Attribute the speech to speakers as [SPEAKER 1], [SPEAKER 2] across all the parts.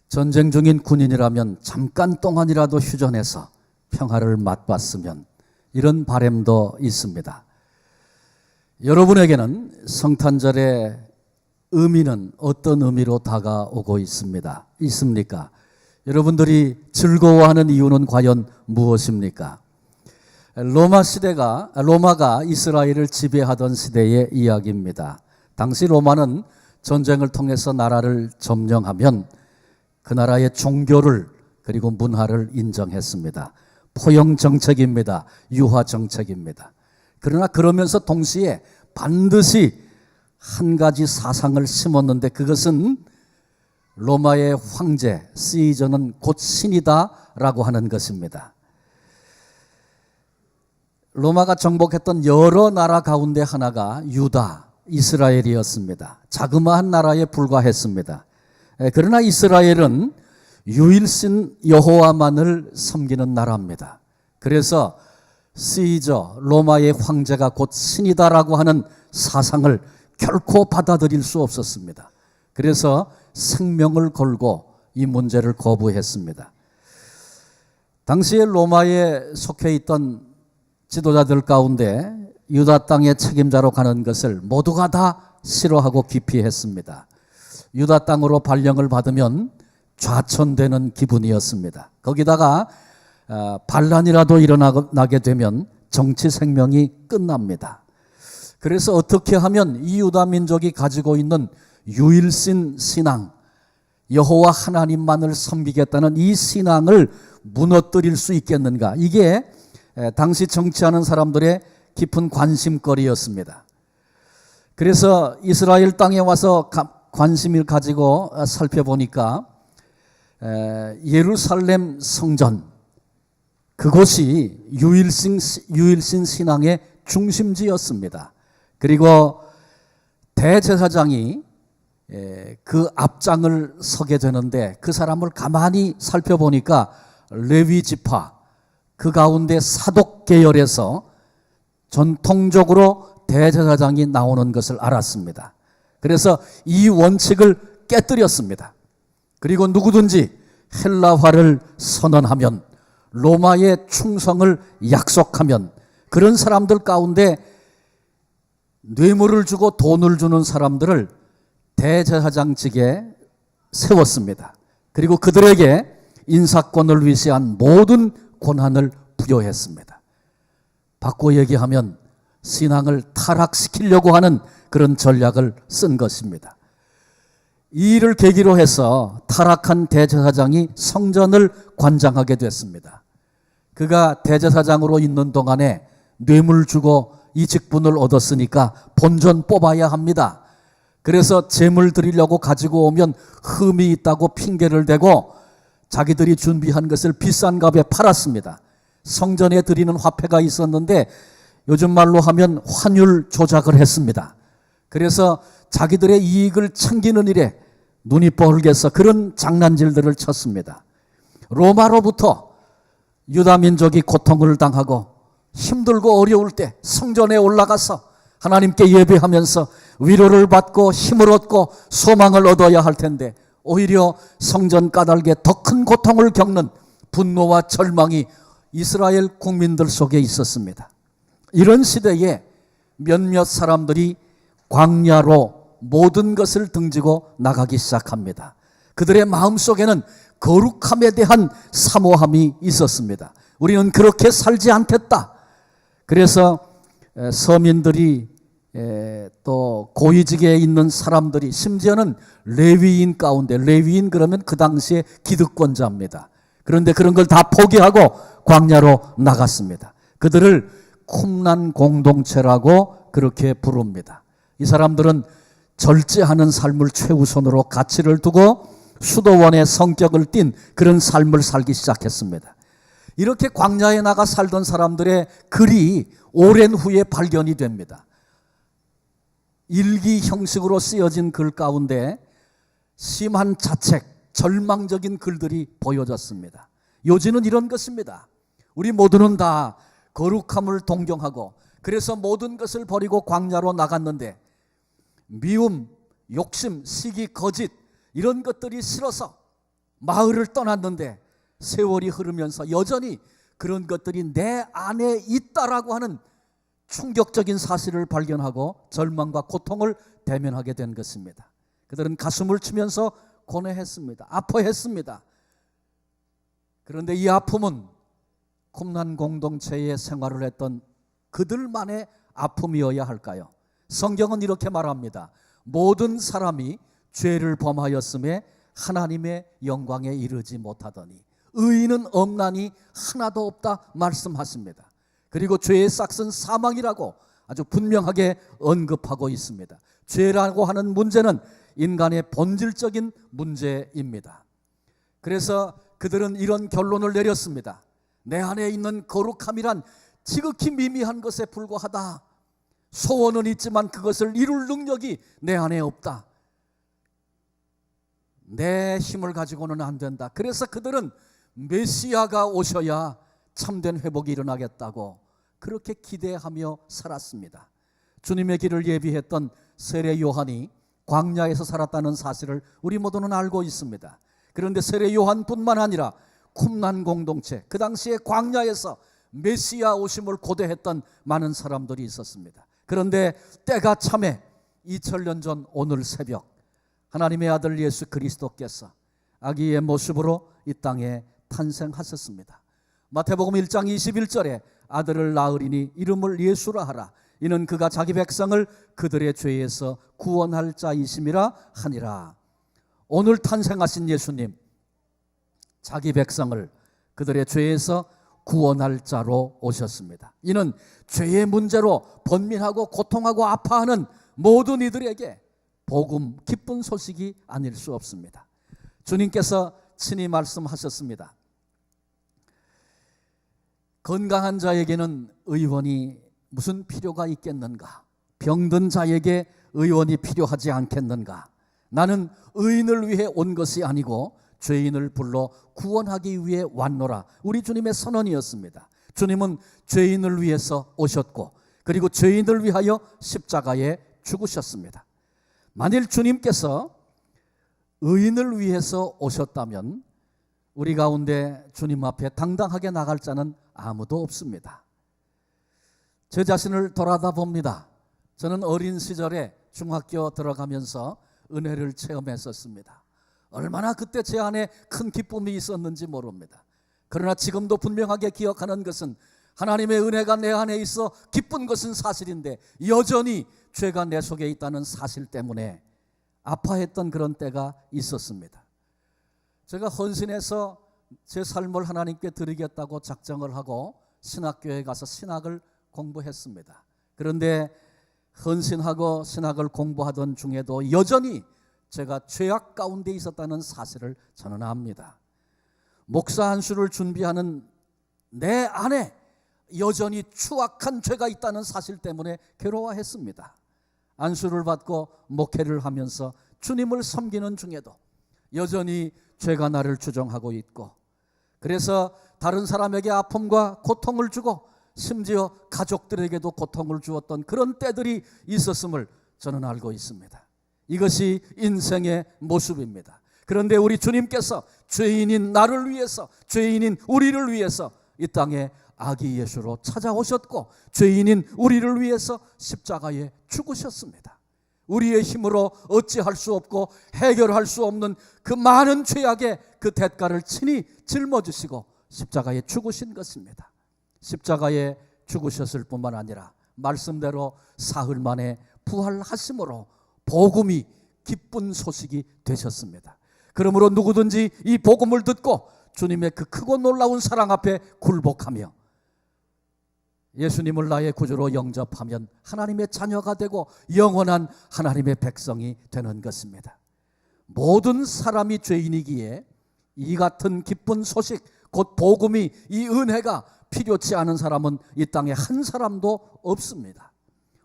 [SPEAKER 1] 전쟁 중인 군인이라면 잠깐 동안이라도 휴전해서 평화를 맛봤으면, 이런 바람도 있습니다. 여러분에게는 성탄절의 의미는 어떤 의미로 다가오고 있습니까? 여러분들이 즐거워하는 이유는 과연 무엇입니까? 로마가 이스라엘을 지배하던 시대의 이야기입니다. 당시 로마는 전쟁을 통해서 나라를 점령하면 그 나라의 종교를 그리고 문화를 인정했습니다. 포용 정책입니다. 유화 정책입니다. 그러나 그러면서 동시에 반드시 한 가지 사상을 심었는데, 그것은 로마의 황제 시저는 곧 신이다라고 하는 것입니다. 로마가 정복했던 여러 나라 가운데 하나가 유다, 이스라엘이었습니다. 자그마한 나라에 불과했습니다. 그러나 이스라엘은 유일신 여호와만을 섬기는 나라입니다. 그래서 시저, 로마의 황제가 곧 신이다라고 하는 사상을 결코 받아들일 수 없었습니다. 그래서 생명을 걸고 이 문제를 거부했습니다. 당시에 로마에 속해 있던 지도자들 가운데 유다 땅의 책임자로 가는 것을 모두가 다 싫어하고 기피했습니다. 유다 땅으로 발령을 받으면 좌천되는 기분이었습니다. 거기다가 반란이라도 일어나게 되면 정치 생명이 끝납니다. 그래서 어떻게 하면 이 유다 민족이 가지고 있는 유일신 신앙, 여호와 하나님만을 섬기겠다는 이 신앙을 무너뜨릴 수 있겠는가? 이게 당시 정치하는 사람들의 깊은 관심거리였습니다. 그래서 이스라엘 땅에 와서 관심을 가지고 살펴보니까 예루살렘 성전, 그곳이 유일신 신앙의 중심지였습니다. 그리고 대제사장이 그 앞장을 서게 되는데, 그 사람을 가만히 살펴보니까 레위 지파, 그 가운데 사독 계열에서 전통적으로 대제사장이 나오는 것을 알았습니다. 그래서 이 원칙을 깨뜨렸습니다. 그리고 누구든지 헬라화를 선언하면, 로마의 충성을 약속하면 그런 사람들 가운데 뇌물을 주고 돈을 주는 사람들을 대제사장직에 세웠습니다. 그리고 그들에게 인사권을 위시한 모든 권한을 부여했습니다. 바꿔 얘기하면 신앙을 타락시키려고 하는 그런 전략을 쓴 것입니다. 이 일을 계기로 해서 타락한 대제사장이 성전을 관장하게 됐습니다. 그가 대제사장으로 있는 동안에 뇌물 주고 이 직분을 얻었으니까 본전 뽑아야 합니다. 그래서 재물 드리려고 가지고 오면 흠이 있다고 핑계를 대고 자기들이 준비한 것을 비싼 값에 팔았습니다. 성전에 드리는 화폐가 있었는데 요즘 말로 하면 환율 조작을 했습니다. 그래서 자기들의 이익을 챙기는 일에 눈이 뻘개서 그런 장난질들을 쳤습니다. 로마로부터 유다 민족이 고통을 당하고 힘들고 어려울 때 성전에 올라가서 하나님께 예배하면서 위로를 받고 힘을 얻고 소망을 얻어야 할 텐데, 오히려 성전 까닭에 더 큰 고통을 겪는 분노와 절망이 이스라엘 국민들 속에 있었습니다. 이런 시대에 몇몇 사람들이 광야로 모든 것을 등지고 나가기 시작합니다. 그들의 마음속에는 거룩함에 대한 사모함이 있었습니다. 우리는 그렇게 살지 않겠다. 그래서 서민들이 또 고위직에 있는 사람들이, 심지어는 레위인 가운데, 레위인 그러면 그 당시에 기득권자입니다. 그런데 그런 걸 다 포기하고 광야로 나갔습니다. 그들을 쿰란 공동체라고 그렇게 부릅니다. 이 사람들은 절제하는 삶을 최우선으로 가치를 두고 수도원의 성격을 띤 그런 삶을 살기 시작했습니다. 이렇게 광야에 나가 살던 사람들의 글이 오랜 후에 발견이 됩니다. 일기 형식으로 쓰여진 글 가운데 심한 자책, 절망적인 글들이 보여졌습니다. 요지는 이런 것입니다. 우리 모두는 다 거룩함을 동경하고 그래서 모든 것을 버리고 광야로 나갔는데 미움, 욕심, 시기, 거짓 이런 것들이 싫어서 마을을 떠났는데 세월이 흐르면서 여전히 그런 것들이 내 안에 있다라고 하는 충격적인 사실을 발견하고 절망과 고통을 대면하게 된 것입니다. 그들은 가슴을 치면서 고뇌했습니다. 아파했습니다. 그런데 이 아픔은 쿰란 공동체의 생활을 했던 그들만의 아픔이어야 할까요? 성경은 이렇게 말합니다. 모든 사람이 죄를 범하였음에 하나님의 영광에 이르지 못하더니 의인은 없나니 하나도 없다 말씀하십니다. 그리고 죄의 싹은 사망이라고 아주 분명하게 언급하고 있습니다. 죄라고 하는 문제는 인간의 본질적인 문제입니다. 그래서 그들은 이런 결론을 내렸습니다. 내 안에 있는 거룩함이란 지극히 미미한 것에 불과하다. 소원은 있지만 그것을 이룰 능력이 내 안에 없다. 내 힘을 가지고는 안 된다. 그래서 그들은 메시아가 오셔야 참된 회복이 일어나겠다고 그렇게 기대하며 살았습니다. 주님의 길을 예비했던 세례 요한이 광야에서 살았다는 사실을 우리 모두는 알고 있습니다. 그런데 세례 요한뿐만 아니라 쿰란 공동체, 그 당시에 광야에서 메시아 오심을 고대했던 많은 사람들이 있었습니다. 그런데 때가 참에 2000년 전 오늘 새벽 하나님의 아들 예수 그리스도께서 아기의 모습으로 이 땅에 탄생하셨습니다. 마태복음 1장 21절에 아들을 낳으리니 이름을 예수라 하라. 이는 그가 자기 백성을 그들의 죄에서 구원할 자이심이라 하니라. 오늘 탄생하신 예수님, 자기 백성을 그들의 죄에서 구원할 자로 오셨습니다. 이는 죄의 문제로 번민하고 고통하고 아파하는 모든 이들에게 복음, 기쁜 소식이 아닐 수 없습니다. 주님께서 친히 말씀하셨습니다. 건강한 자에게는 의원이 무슨 필요가 있겠는가? 병든 자에게 의원이 필요하지 않겠는가? 나는 의인을 위해 온 것이 아니고 죄인을 불러 구원하기 위해 왔노라. 우리 주님의 선언이었습니다. 주님은 죄인을 위해서 오셨고 그리고 죄인을 위하여 십자가에 죽으셨습니다. 만일 주님께서 의인을 위해서 오셨다면 우리 가운데 주님 앞에 당당하게 나갈 자는 아무도 없습니다. 제 자신을 돌아다 봅니다. 저는 어린 시절에 중학교 들어가면서 은혜를 체험했었습니다. 얼마나 그때 제 안에 큰 기쁨이 있었는지 모릅니다. 그러나 지금도 분명하게 기억하는 것은 하나님의 은혜가 내 안에 있어 기쁜 것은 사실인데 여전히 죄가 내 속에 있다는 사실 때문에 아파했던 그런 때가 있었습니다. 제가 헌신해서 제 삶을 하나님께 드리겠다고 작정을 하고 신학교에 가서 신학을 공부했습니다. 그런데 헌신하고 신학을 공부하던 중에도 여전히 제가 죄악 가운데 있었다는 사실을 저는 압니다. 목사 안수를 준비하는 내 안에 여전히 추악한 죄가 있다는 사실 때문에 괴로워했습니다. 안수를 받고 목회를 하면서 주님을 섬기는 중에도 여전히 죄가 나를 주정하고 있고 그래서 다른 사람에게 아픔과 고통을 주고 심지어 가족들에게도 고통을 주었던 그런 때들이 있었음을 저는 알고 있습니다. 이것이 인생의 모습입니다. 그런데 우리 주님께서 죄인인 나를 위해서, 죄인인 우리를 위해서 이 땅에 아기 예수로 찾아오셨고 죄인인 우리를 위해서 십자가에 죽으셨습니다. 우리의 힘으로 어찌할 수 없고 해결할 수 없는 그 많은 죄악의 그 대가를 친히 짊어지시고 십자가에 죽으신 것입니다. 십자가에 죽으셨을 뿐만 아니라 말씀대로 사흘 만에 부활하심으로 복음이 기쁜 소식이 되셨습니다. 그러므로 누구든지 이 복음을 듣고 주님의 그 크고 놀라운 사랑 앞에 굴복하며 예수님을 나의 구주로 영접하면 하나님의 자녀가 되고 영원한 하나님의 백성이 되는 것입니다. 모든 사람이 죄인이기에 이 같은 기쁜 소식, 곧 복음이, 이 은혜가 필요치 않은 사람은 이 땅에 한 사람도 없습니다.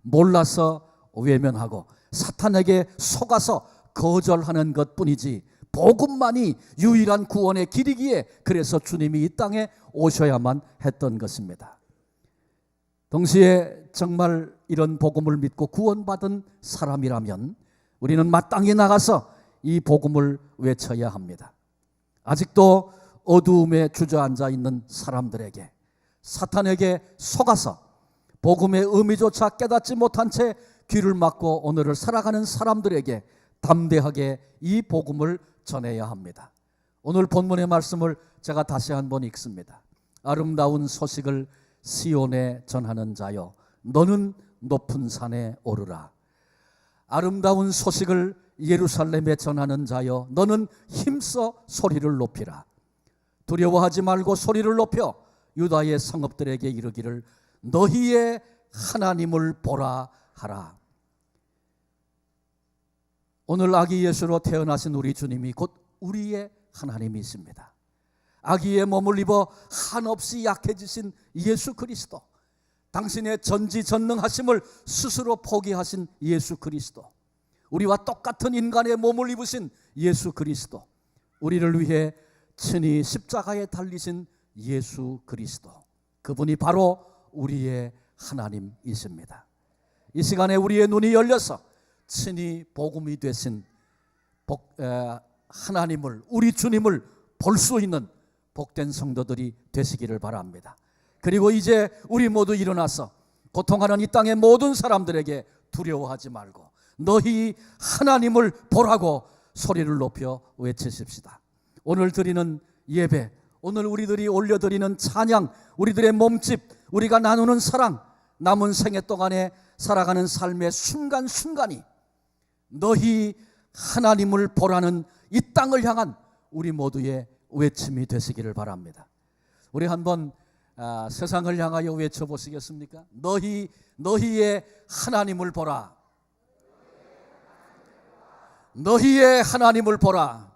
[SPEAKER 1] 몰라서 외면하고 사탄에게 속아서 거절하는 것뿐이지 복음만이 유일한 구원의 길이기에 그래서 주님이 이 땅에 오셔야만 했던 것입니다. 동시에 정말 이런 복음을 믿고 구원받은 사람이라면 우리는 마땅히 나가서 이 복음을 외쳐야 합니다. 아직도 어두움에 주저앉아 있는 사람들에게, 사탄에게 속아서 복음의 의미조차 깨닫지 못한 채 귀를 막고 오늘을 살아가는 사람들에게 담대하게 이 복음을 전해야 합니다. 오늘 본문의 말씀을 제가 다시 한번 읽습니다. 아름다운 소식을 시온에 전하는 자여, 너는 높은 산에 오르라. 아름다운 소식을 예루살렘에 전하는 자여, 너는 힘써 소리를 높이라. 두려워하지 말고 소리를 높여 유다의 성읍들에게 이르기를 너희의 하나님을 보라 하라. 오늘 아기 예수로 태어나신 우리 주님이 곧 우리의 하나님이십니다. 아기의 몸을 입어 한없이 약해지신 예수 그리스도, 당신의 전지전능하심을 스스로 포기하신 예수 그리스도, 우리와 똑같은 인간의 몸을 입으신 예수 그리스도, 우리를 위해 친히 십자가에 달리신 예수 그리스도, 그분이 바로 우리의 하나님이십니다. 이 시간에 우리의 눈이 열려서 친히 복음이 되신 하나님을, 우리 주님을 볼 수 있는 복된 성도들이 되시기를 바랍니다. 그리고 이제 우리 모두 일어나서 고통하는 이 땅의 모든 사람들에게 두려워하지 말고 너희 하나님을 보라고 소리를 높여 외치십시다. 오늘 드리는 예배, 오늘 우리들이 올려드리는 찬양, 우리들의 몸집, 우리가 나누는 사랑, 남은 생애 동안에 살아가는 삶의 순간순간이 너희 하나님을 보라는 이 땅을 향한 우리 모두의 외침이 되시기를 바랍니다. 우리 한번 세상을 향하여 외쳐보시겠습니까? 너희의 하나님을 보라. 너희의 하나님을 보라.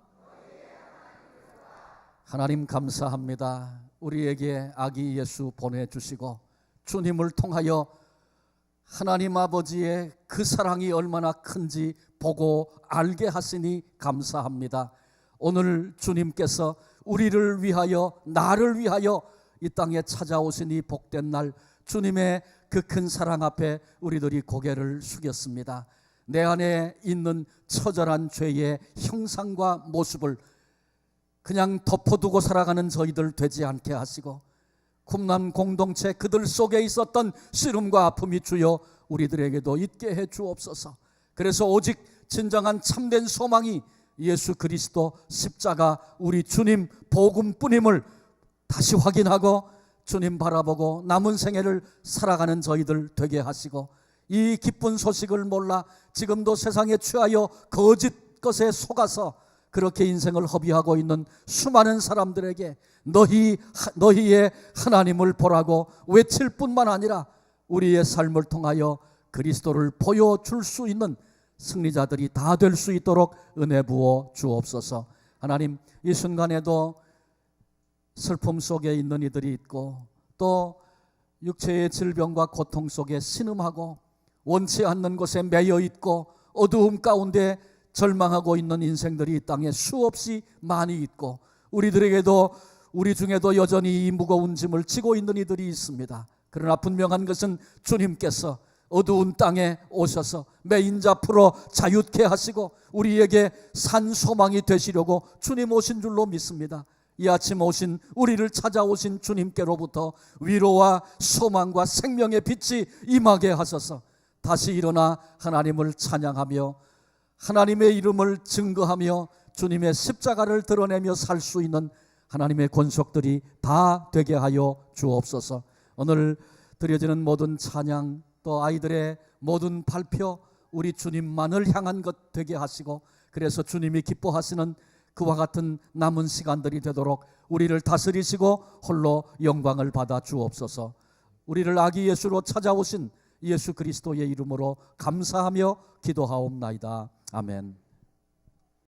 [SPEAKER 1] 하나님 감사합니다. 우리에게 아기 예수 보내주시고 주님을 통하여 하나님 아버지의 그 사랑이 얼마나 큰지 보고 알게 하시니 감사합니다. 오늘 주님께서 우리를 위하여, 나를 위하여 이 땅에 찾아오시니 복된 날, 주님의 그 큰 사랑 앞에 우리들이 고개를 숙였습니다. 내 안에 있는 처절한 죄의 형상과 모습을 그냥 덮어두고 살아가는 저희들 되지 않게 하시고, 쿰람 공동체 그들 속에 있었던 씨름과 아픔이 주여 우리들에게도 있게 해 주옵소서. 그래서 오직 진정한 참된 소망이 예수 그리스도 십자가 우리 주님 복음뿐임을 다시 확인하고 주님 바라보고 남은 생애를 살아가는 저희들 되게 하시고, 이 기쁜 소식을 몰라 지금도 세상에 취하여 거짓 것에 속아서 그렇게 인생을 허비하고 있는 수많은 사람들에게 너희의 하나님을 보라고 외칠 뿐만 아니라 우리의 삶을 통하여 그리스도를 보여줄 수 있는 승리자들이 다 될 수 있도록 은혜 부어 주옵소서. 하나님, 이 순간에도 슬픔 속에 있는 이들이 있고 또 육체의 질병과 고통 속에 신음하고 원치 않는 곳에 매여 있고 어두움 가운데 절망하고 있는 인생들이 이 땅에 수없이 많이 있고, 우리들에게도, 우리 중에도 여전히 이 무거운 짐을 지고 있는 이들이 있습니다. 그러나 분명한 것은 주님께서 어두운 땅에 오셔서 매인자 풀어 자유케 하시고 우리에게 산 소망이 되시려고 주님 오신 줄로 믿습니다. 이 아침 오신, 우리를 찾아오신 주님께로부터 위로와 소망과 생명의 빛이 임하게 하셔서 다시 일어나 하나님을 찬양하며 하나님의 이름을 증거하며 주님의 십자가를 드러내며 살 수 있는 하나님의 권속들이 다 되게 하여 주옵소서. 오늘 드려지는 모든 찬양, 또 아이들의 모든 발표, 우리 주님만을 향한 것 되게 하시고, 그래서 주님이 기뻐하시는 그와 같은 남은 시간들이 되도록 우리를 다스리시고 홀로 영광을 받아 주옵소서. 우리를 아기 예수로 찾아오신 예수 그리스도의 이름으로 감사하며 기도하옵나이다. 아멘.